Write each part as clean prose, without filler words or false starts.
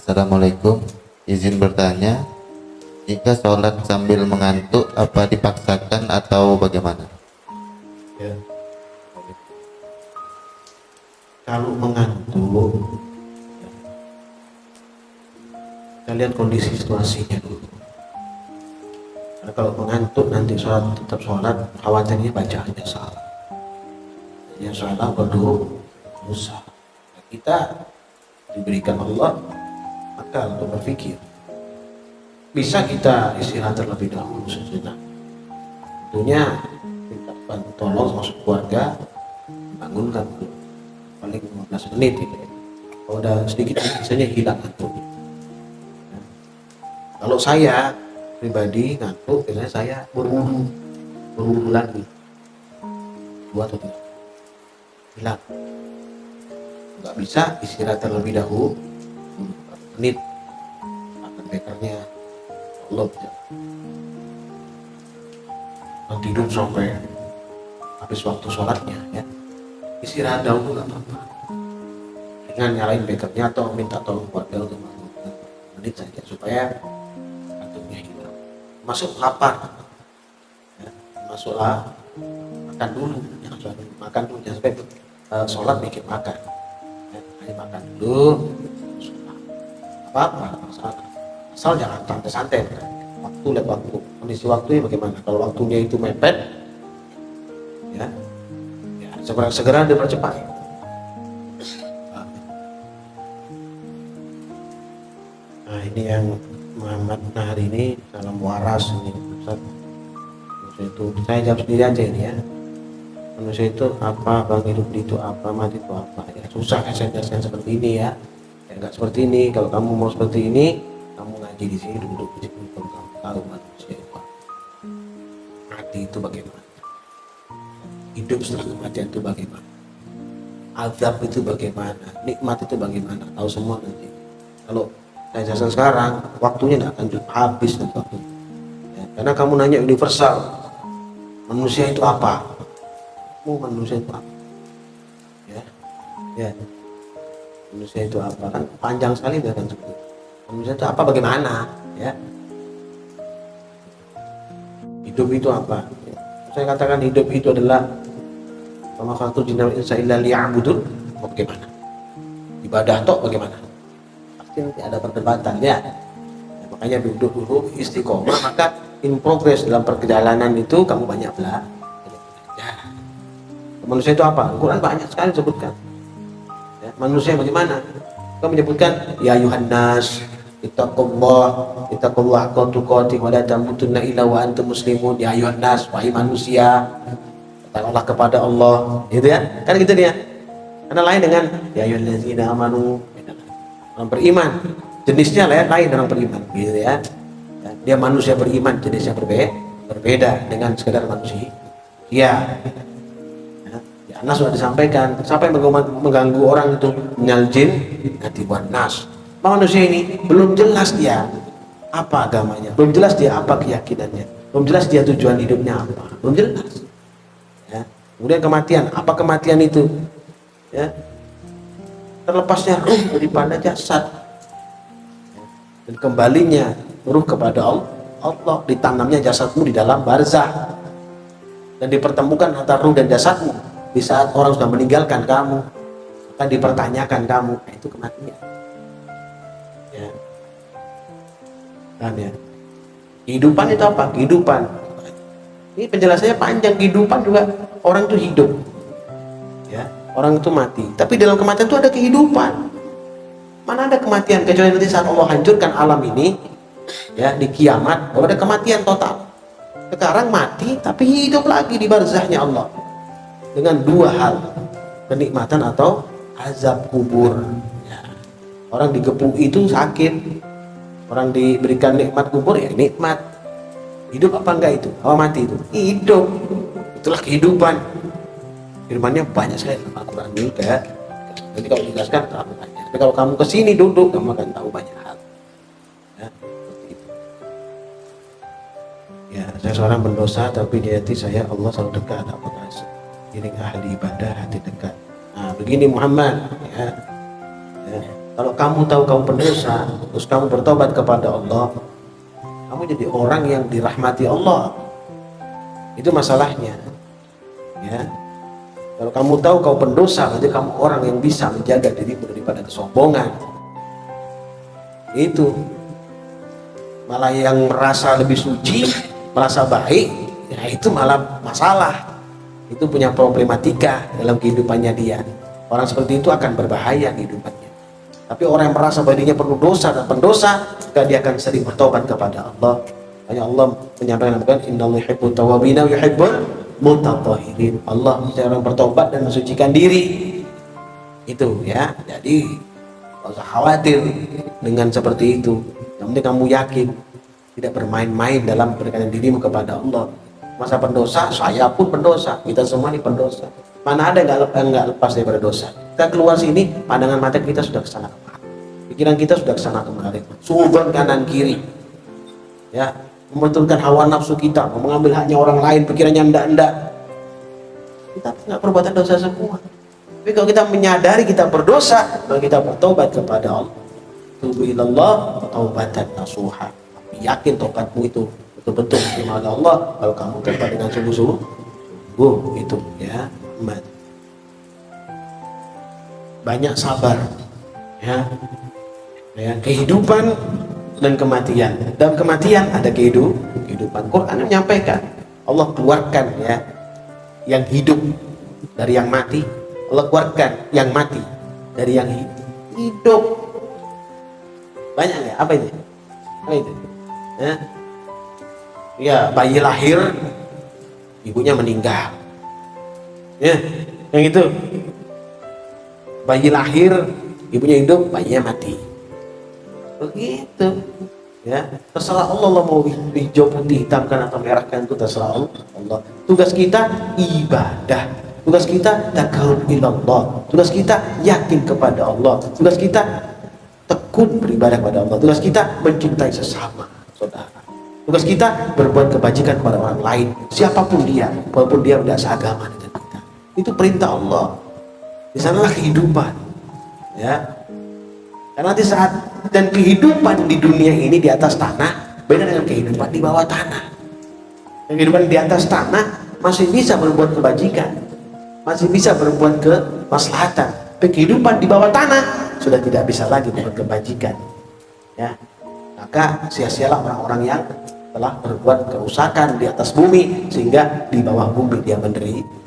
Assalamualaikum. Izin bertanya, jika sholat sambil mengantuk, apa dipaksakan atau bagaimana? Ya. Kalau mengantuk, kita lihat kondisi situasinya dulu. Karena kalau mengantuk nanti sholat tetap sholat, khawatirnya bacaannya salah. Yang salah berdosa. Nah, kita diberikan Allah akal untuk berpikir. Bisa kita istirahat terlebih dahulu sejenak. Tentunya minta bantu tolong masuk keluarga, bangunkan paling 15 menit gitu ya. Kalau udah sedikit biasanya hilang ngantuknya. Nah, kalau saya pribadi ngantuk, biasanya saya berwudu lagi 2 atau 3 hilang. Nggak bisa istirahat terlebih dahulu 4 menit akan bekernya Allah jangan tidur sampai habis waktu sholatnya ya, istirahat dahulu nggak apa-apa dengan nyalain bekernya atau minta tolong keluarga untuk bangun menit saja supaya kantuknya hilang. Masuk lapar ya, masuklah makan dulu, jangan sampai makan dulu, jangan sampai sholat bikin makan ya, hanya makan dulu sholat. Apa-apa asal jangan santai-santai kan. Waktu lihat waktu, kondisi waktunya bagaimana. Kalau waktunya itu mepet ya, ya segera dipercepat. Nah ini yang Muhammad hari ini dalam waras ini Ustaz. Manusia itu saya jawab sendiri aja ini ya. Manusia itu apa, bang, hidup itu apa, mati itu apa ya. Susah saya jelaskan seperti ini ya. Ya nggak seperti ini. Kalau kamu mau seperti ini, kamu ngaji di sini, duduk di sini, kamu tahu manusia itu apa. Mati itu bagaimana, hidup setelah kematian itu bagaimana, azab itu bagaimana, nikmat itu bagaimana, tahu semua nanti. Kalau saya jelaskan sekarang, waktunya tidak akan habis nanti waktu. Ya, karena kamu nanya universal, manusia itu apa? Manusia itu apa? Ya, ya. Manusia itu apa? Kan panjang sekali dia kan seperti itu. Manusia itu apa? Bagaimana? Ya. Hidup itu apa? Ya. Saya katakan hidup itu adalah sama satu jinal insa illa liya'budun. Bagaimana? Ibadah toh bagaimana? Pasti nanti ada perdebatan ya. Makanya duduk dulu istiqomah, maka in progress dalam perjalanan itu kamu banyak belajar. Manusia itu apa? Al-Quran banyak sekali disebutkan ya, manusia bagaimana? Kamu menyebutkan ya Yuhannas ittaqullah haqqa tuqatih wa la tamutunna illa wa antum muslimun. Ya Yuhannas, wahai manusia, takutlah kepada Allah, gitu ya, kan gitu dia. Karena lain dengan ya ayyuhallazina amanu, orang beriman jenisnya lain orang beriman, gitu ya. Dia manusia beriman jenisnya berbeda dengan sekedar manusia. Ya, Nas sudah disampaikan, siapa yang mengganggu orang itu minal jin nanti nas. Manusia ini belum jelas dia apa agamanya, belum jelas dia apa keyakinannya, belum jelas dia tujuan hidupnya apa, belum jelas ya. Kemudian kematian, apa kematian itu ya, terlepasnya ruh daripada jasad dan kembalinya ruh kepada Allah, ditanamnya jasadmu di dalam barzah dan dipertemukan antara ruh dan jasadmu di saat orang sudah meninggalkan kamu, akan dipertanyakan kamu. Nah, itu kematian ya. Dan ya, kehidupan itu apa? Kehidupan ini penjelasannya panjang. Kehidupan juga orang itu hidup ya, orang itu mati, tapi dalam kematian itu ada kehidupan. Mana ada kematian kecuali nanti saat Allah hancurkan alam ini ya, di kiamat baru ada kematian total. Sekarang mati tapi hidup lagi di barzahnya Allah dengan 2 hal, kenikmatan atau azab kubur ya. Orang digepuk itu sakit, orang diberikan nikmat kubur ya nikmat. Hidup apa enggak itu? Apa mati itu? Hidup. Itulah kehidupan. Firmannya banyak sekali dalam Al-Quran juga. Jadi kalau dijelaskan terlalu banyak. Tapi kalau kamu kesini duduk, kamu akan tahu banyak hal ya, seperti itu. Ya, saya seorang pendosa, tapi di hati saya Allah selalu dekat. Apakah iring ahli ibadah hati dekat? Nah begini Muhammad ya, ya. Kalau kamu tahu kamu pendosa, terus kamu bertobat kepada Allah, kamu jadi orang yang dirahmati Allah. Itu masalahnya. Ya. Kalau kamu tahu kau pendosa, berarti kamu orang yang bisa menjaga dirimu daripada kesombongan. Itu. Malah yang merasa lebih suci, merasa baik, ya itu malah masalah. Itu punya problematika dalam kehidupannya dia. Orang seperti itu akan berbahaya kehidupannya. Tapi orang yang merasa bahwa dirinya penuh dosa dan pendosa, maka dia akan sering bertobat kepada Allah. Hanya Allah menyampaikan, Innallaha yuhibbut tawwabina wa yuhibbul mutatahhirin. Allah mencari orang bertobat dan mensucikan diri. Itu ya. Jadi tidak usah khawatir dengan seperti itu. Yang penting kamu yakin, tidak bermain-main dalam berikan dirimu kepada Allah. Masa pendosa, saya pun pendosa, kita semua ini pendosa. Mana ada yang nggak lepas daripada dosa. Kita keluar sini, pandangan mata kita sudah kesana kemari, pikiran kita sudah kesana kemari, suudzon kanan kiri, ya, membetulkan hawa nafsu kita, mengambil haknya orang lain, pikirannya ndak. Kita nggak perbuatan dosa semua. Tapi kalau kita menyadari kita berdosa, maka kita bertobat kepada Allah. Tubu ilallah taubatan nasuha. Yakin tobatmu itu betul-betul diterima oleh Allah kalau kamu tobat dengan sungguh-sungguh. Itu ya, aman. Banyak sabar, ya. Kehidupan dan kematian. Dalam kematian ada kehidupan. Quran menyampaikan, Allah keluarkan ya yang hidup dari yang mati. Allah keluarkan yang mati dari yang hidup. Banyak ya? Apa itu? Ya, bayi lahir, ibunya meninggal. Ya, yang itu. Bayi lahir, ibunya hidup, bayinya mati. Begitu. Ya, terserah Allah mau hijau putih hitamkan atau merahkan, itu terserah Allah. Tugas kita ibadah. Tugas kita takarrub ilallah. Tugas kita yakin kepada Allah. Tugas kita tekun beribadah kepada Allah. Tugas kita mencintai sesama saudara. Tugas kita berbuat kebajikan kepada orang lain, siapapun dia, walaupun dia tidak seagama dengan kita. Itu perintah Allah. Di sanalah kehidupan. Ya. Karena di saat dan kehidupan di dunia ini di atas tanah beda dengan kehidupan di bawah tanah. Kehidupan di atas tanah masih bisa berbuat kebajikan, masih bisa berbuat kemaslahatan. Tapi kehidupan di bawah tanah sudah tidak bisa lagi berbuat kebajikan. Ya. Maka sia-sialah orang-orang yang telah berbuat kerusakan di atas bumi sehingga di bawah bumi dia menderita.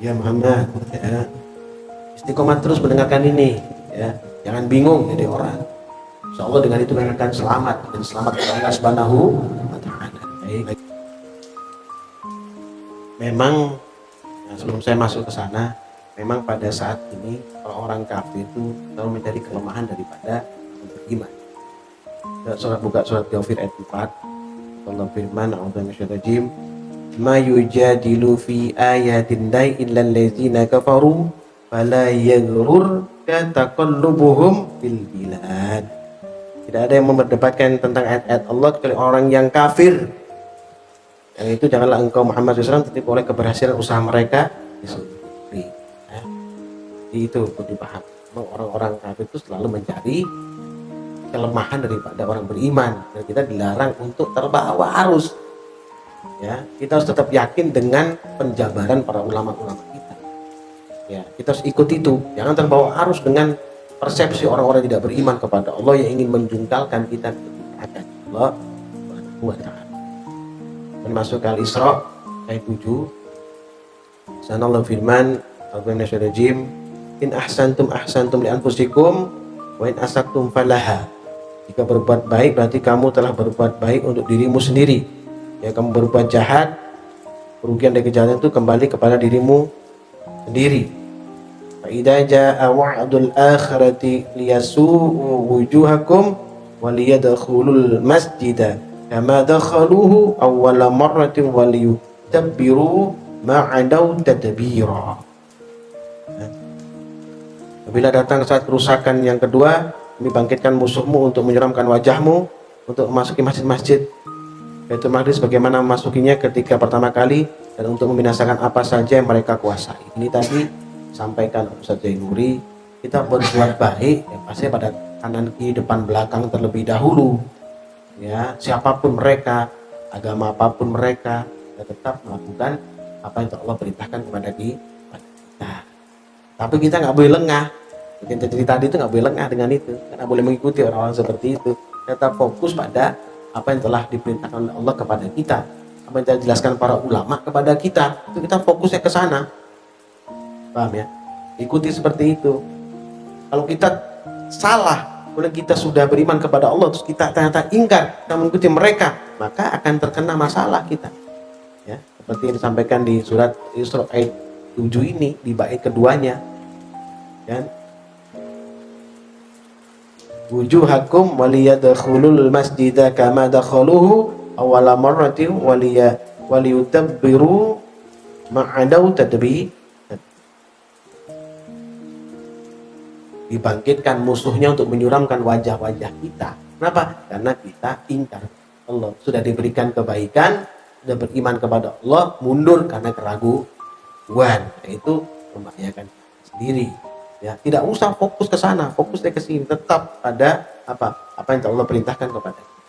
Ya Muhammad, ya. Istiqomah terus mendengarkan ini, ya. Jangan bingung jadi orang. Insya Allah dengan itu mereka akan selamat dan selamat kepada Allah Subhanahu wa Ta'ala. Baik. Memang sebelum saya masuk ke sana, memang pada saat ini orang-orang kafir itu selalu mencari kelemahan daripada beriman. Buka surat Ghafir ayat 4. Allah firman, a'udzu minasyaitonir ma yujadilu fi ayatin lahi illal ladzina kafaru fala yaghrurka taqallubuhum fil bilad. Tidak ada yang memperdebatkan tentang ayat-ayat Allah kecuali orang yang kafir. Yang itu janganlah engkau Muhammad SAW tertipu oleh keberhasilan usaha mereka di sendiri. Itu perlu dipahami. Orang-orang kafir itu selalu mencari kelemahan daripada orang beriman, dan kita dilarang untuk terbawa arus. Ya, kita harus tetap yakin dengan penjabaran para ulama-ulama kita. Ya, kita harus ikut itu. Jangan terbawa arus dengan persepsi orang-orang tidak beriman kepada Allah yang ingin menjungkalkan kita kepada Allah Subhanahu wa Ta'ala. Dan masuk ke Al-Isra ayat 7. Sanallahu firman, Al-Qur'an in ahsantum ahsantum li anfusikum wa in asaktum falaha. Jika berbuat baik berarti kamu telah berbuat baik untuk dirimu sendiri. Ya, kamu berbuat jahat, kerugian dari kejahatan itu kembali kepada dirimu sendiri. Fa idza jaa wa'dul akhirati liyasu'u wujuhakum wa liyadkhulul masjida kama dakhaluhu awwala marratin wa liyutabbiru ma 'adaw tadbira. Apabila datang saat kerusakan yang kedua, kami bangkitkan musuhmu untuk menyeramkan wajahmu untuk memasuki masjid-masjid Baitul Maqdis bagaimana memasukinya ketika pertama kali, dan untuk membinasakan apa saja yang mereka kuasai. Ini tadi sampaikan Ustaz Zainuri kita berbuat baik, ya pasti pada kanan kiri depan belakang terlebih dahulu. Ya, siapapun mereka, agama apapun mereka, kita tetap melakukan apa yang Allah perintahkan kepada kita. Tapi kita nggak boleh lengah. Yang terjadi tadi itu nggak boleh lengah dengan itu, karena boleh mengikuti orang-orang seperti itu. Tetap fokus pada apa yang telah diperintahkan oleh Allah kepada kita, apa yang telah dijelaskan para ulama kepada kita. Itu kita fokusnya ke sana, paham ya? Ikuti seperti itu. Kalau kita salah, kalau kita sudah beriman kepada Allah, terus kita ternyata ingkar, kita mengikuti mereka, maka akan terkena masalah kita. Ya, seperti yang disampaikan di surat Isra ayat 7 ini, di bait keduanya. Dan wujuhakum waliyadkhulul masjida kama dakhaluhu awwala marratin waliyutabbiru ma'adau tadbir. Dibangkitkan musuhnya untuk menyuramkan wajah-wajah kita. Kenapa? Karena kita ingkar Allah. Sudah diberikan kebaikan, sudah beriman kepada Allah, mundur karena keraguan. Itu membahayakan sendiri. Ya, tidak usah fokus ke sana, fokusnya ke sini, tetap pada apa yang Allah perintahkan kepada kita.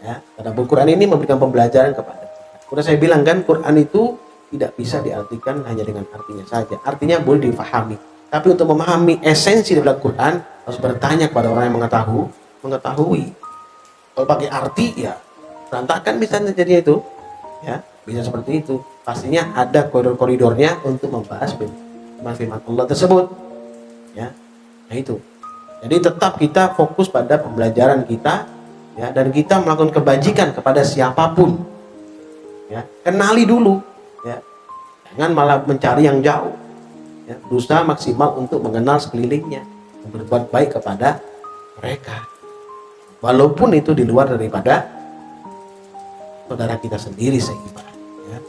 Ya, karena Al-Quran ini memberikan pembelajaran kepada kita. Sudah saya bilang kan, Quran itu tidak bisa diartikan hanya dengan artinya saja. Artinya boleh difahami. Tapi untuk memahami esensi dari Al-Quran harus bertanya kepada orang yang mengetahui. Kalau pakai arti ya berantakan bisa terjadi itu, ya bisa seperti itu. Pastinya ada koridor-koridornya untuk membahas firman Allah tersebut, ya. Nah itu. Jadi tetap kita fokus pada pembelajaran kita, ya, dan kita melakukan kebajikan kepada siapapun, ya. Kenali dulu, ya. Jangan malah mencari yang jauh. Ya, berusaha maksimal untuk mengenal sekelilingnya, berbuat baik kepada mereka, walaupun itu di luar daripada saudara kita sendiri seiman. Ya,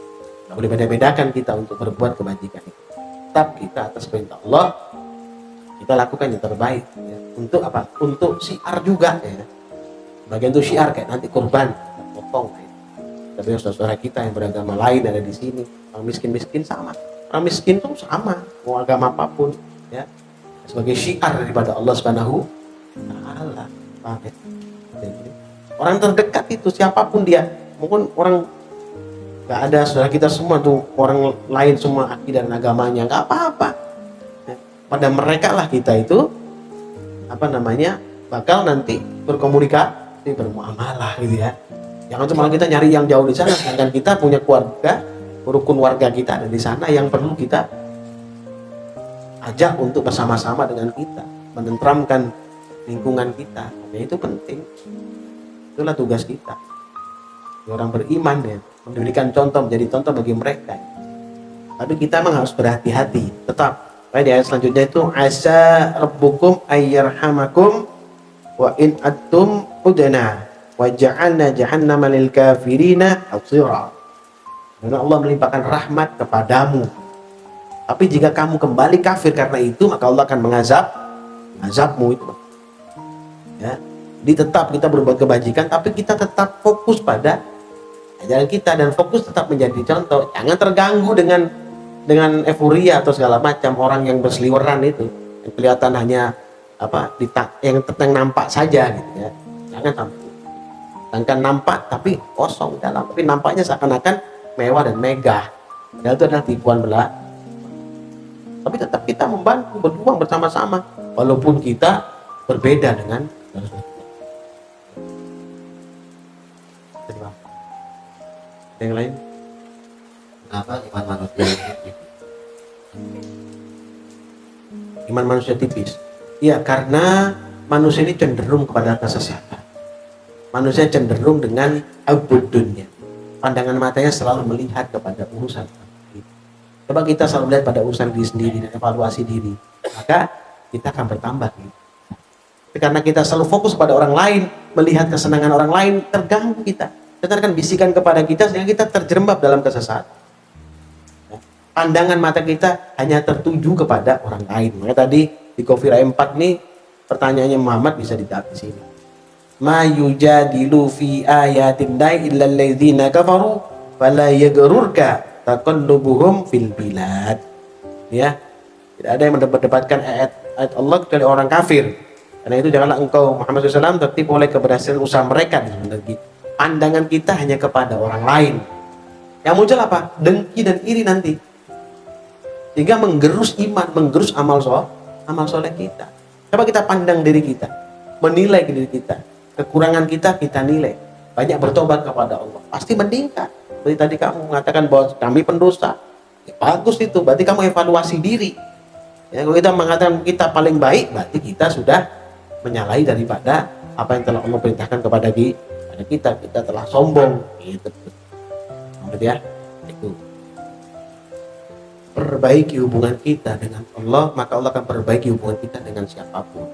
nggak boleh beda-bedakan kita untuk berbuat kebajikan itu. Tetap kita atas perintah Allah, kita lakukan yang terbaik. Ya. Untuk apa? Untuk syiar juga. Ya. Bagian itu syiar kayak nanti kurban, potong. Ya. Tapi saudara kita yang beragama lain ada di sini, orang miskin-miskin sama. Orang miskin itu sama, mau agama apapun, ya, sebagai syiar daripada Allah Subhanahu wa Ta'ala. Orang terdekat itu siapapun dia, mungkin orang nggak ada saudara kita semua tuh, orang lain semua akidah dan agamanya nggak apa-apa. Ya, pada mereka lah kita itu bakal nanti berkomunikasi, bermuamalah gitu ya. Jangan cuma kita nyari yang jauh di sana, sedangkan kita punya keluarga, rukun warga kita ada di sana yang perlu kita ajak untuk bersama-sama dengan kita, menenteramkan lingkungan kita. Ya, itu penting. Itulah tugas kita. Orang beriman ya, memberikan contoh, menjadi contoh bagi mereka. Tapi kita memang harus berhati-hati. Tetap. Di ayat selanjutnya itu asa rabbukum ayyarhamakum wa in attum udna wa ja'alna jahannama lil kafirina hasira. Karena Allah melimpahkan rahmat kepadamu. Tapi jika kamu kembali kafir karena itu, maka Allah akan mengazabmu itu. Ya. Jadi tetap kita berbuat kebajikan, tapi kita tetap fokus pada ajaran kita dan fokus tetap menjadi contoh. Jangan terganggu dengan euforia atau segala macam orang yang berseliweran itu, yang kelihatan hanya yang nampak saja gitu ya. Jangan sampai. Sedangkan nampak tapi kosong dalam, tapi nampaknya seakan-akan mewah dan megah. Padahal itu adalah tipuan belaka. Tapi tetap kita membantu, berjuang bersama-sama, walaupun kita berbeda dengan yang lain. Kenapa iman manusia tipis? Iman manusia tipis. Iya, karena manusia ini cenderung kepada kesesatan. Manusia cenderung dengan abudunnya. Pandangan matanya selalu melihat kepada urusan diri. Coba kita selalu melihat pada urusan diri sendiri dan evaluasi diri, maka kita akan bertambah. Tapi karena kita selalu fokus pada orang lain, melihat kesenangan orang lain, terganggu kita. Kita akan bisikan kepada kita sehingga kita terjerembab dalam kesesatan. Pandangan mata kita hanya tertuju kepada orang lain. Maka tadi di Qafirah 4 nih pertanyaannya Muhammad bisa dijawab di sini. Ma yujadilu fi ayatin lahi illa alladzina kafaru fala yaghurka taqallubuhum fil bilad. Ya. Tidak ada yang mendebatkan ayat Allah kecuali orang kafir. Karena itu janganlah engkau Muhammad SAW tertipu oleh keberhasilan usaha mereka. Sebenarnya pandangan kita hanya kepada orang lain. Yang muncul apa? Dengki dan iri nanti. Sehingga menggerus iman, menggerus amal soleh kita. Coba kita pandang diri kita, menilai diri kita, kekurangan kita nilai. Banyak bertobat kepada Allah, pasti meningkat. Seperti tadi kamu mengatakan bahwa kami pendosa. Ya, bagus itu, berarti kamu evaluasi diri. Ya, kalau kita mengatakan kita paling baik, berarti kita sudah menyalahi daripada apa yang telah Allah perintahkan kepada kita. Kita telah sombong. Gitu. Ya, itu. Perbaiki hubungan kita dengan Allah, maka Allah akan perbaiki hubungan kita dengan siapapun.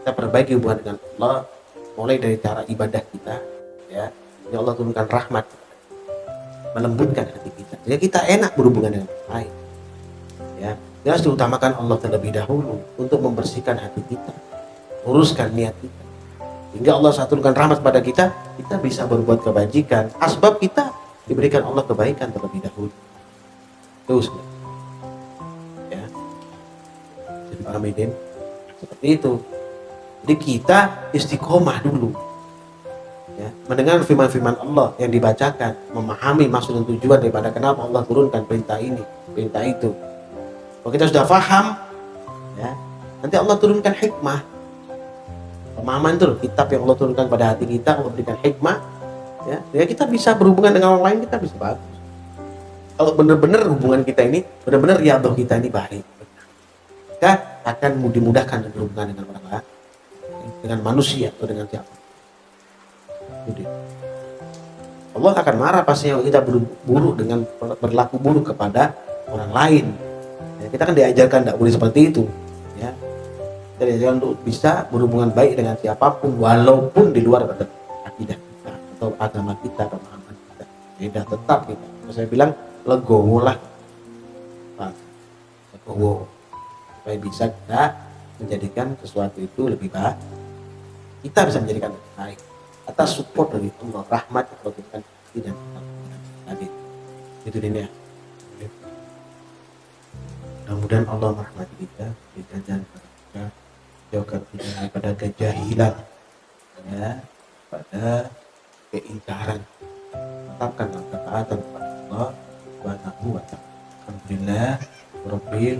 Kita perbaiki hubungan dengan Allah mulai dari cara ibadah kita, ya. Ya Allah turunkan rahmat, melembutkan hati kita. Ya kita enak berhubungan dengan orang lain. Ya, harus diutamakan Allah terlebih dahulu untuk membersihkan hati kita, uruskan niat kita. Hingga Allah turunkan rahmat pada kita, kita bisa berbuat kebajikan. Asbab kita diberikan Allah kebaikan terlebih dahulu. Terus, ya, jadi paham ini seperti itu. Jadi kita istiqomah dulu, ya, mendengar firman-firman Allah yang dibacakan, memahami maksud dan tujuan daripada kenapa Allah turunkan perintah ini, perintah itu. Kalau kita sudah paham, ya, nanti Allah turunkan hikmah. Pemahaman itu, kitab yang Allah turunkan pada hati kita, Allah berikan hikmah, ya kita bisa berhubungan dengan orang lain, kita bisa bagus. Kalau benar-benar hubungan kita ini, benar-benar riyadhah kita ini baik, kita akan dimudahkan berhubungan dengan orang lain, dengan manusia atau dengan siapa. Jadi, Allah akan marah pastinya kalau kita buruk dengan berlaku buruk kepada orang lain. Ya, kita kan diajarkan tidak boleh seperti itu. Ya. Kita diajarkan untuk bisa berhubungan baik dengan siapapun, walaupun di luar akidah kita atau agama kita, pemahaman kita. Beda tetap kita. Saya bilang legowo lah, legowo, supaya bisa kita menjadikan sesuatu itu lebih baik. Kita bisa menjadikan lebih baik atas support dari Allah, rahmat yang Allah berikan dan tadi itu dia. Mudah-mudahan Allah merahmati kita, dan kita jauhkan kita daripada kejahilan, ya, pada keingkaran. Tetapkan ketaatan kepada Allah Subhanahu wa ta'ala. Alhamdulillah Rabbil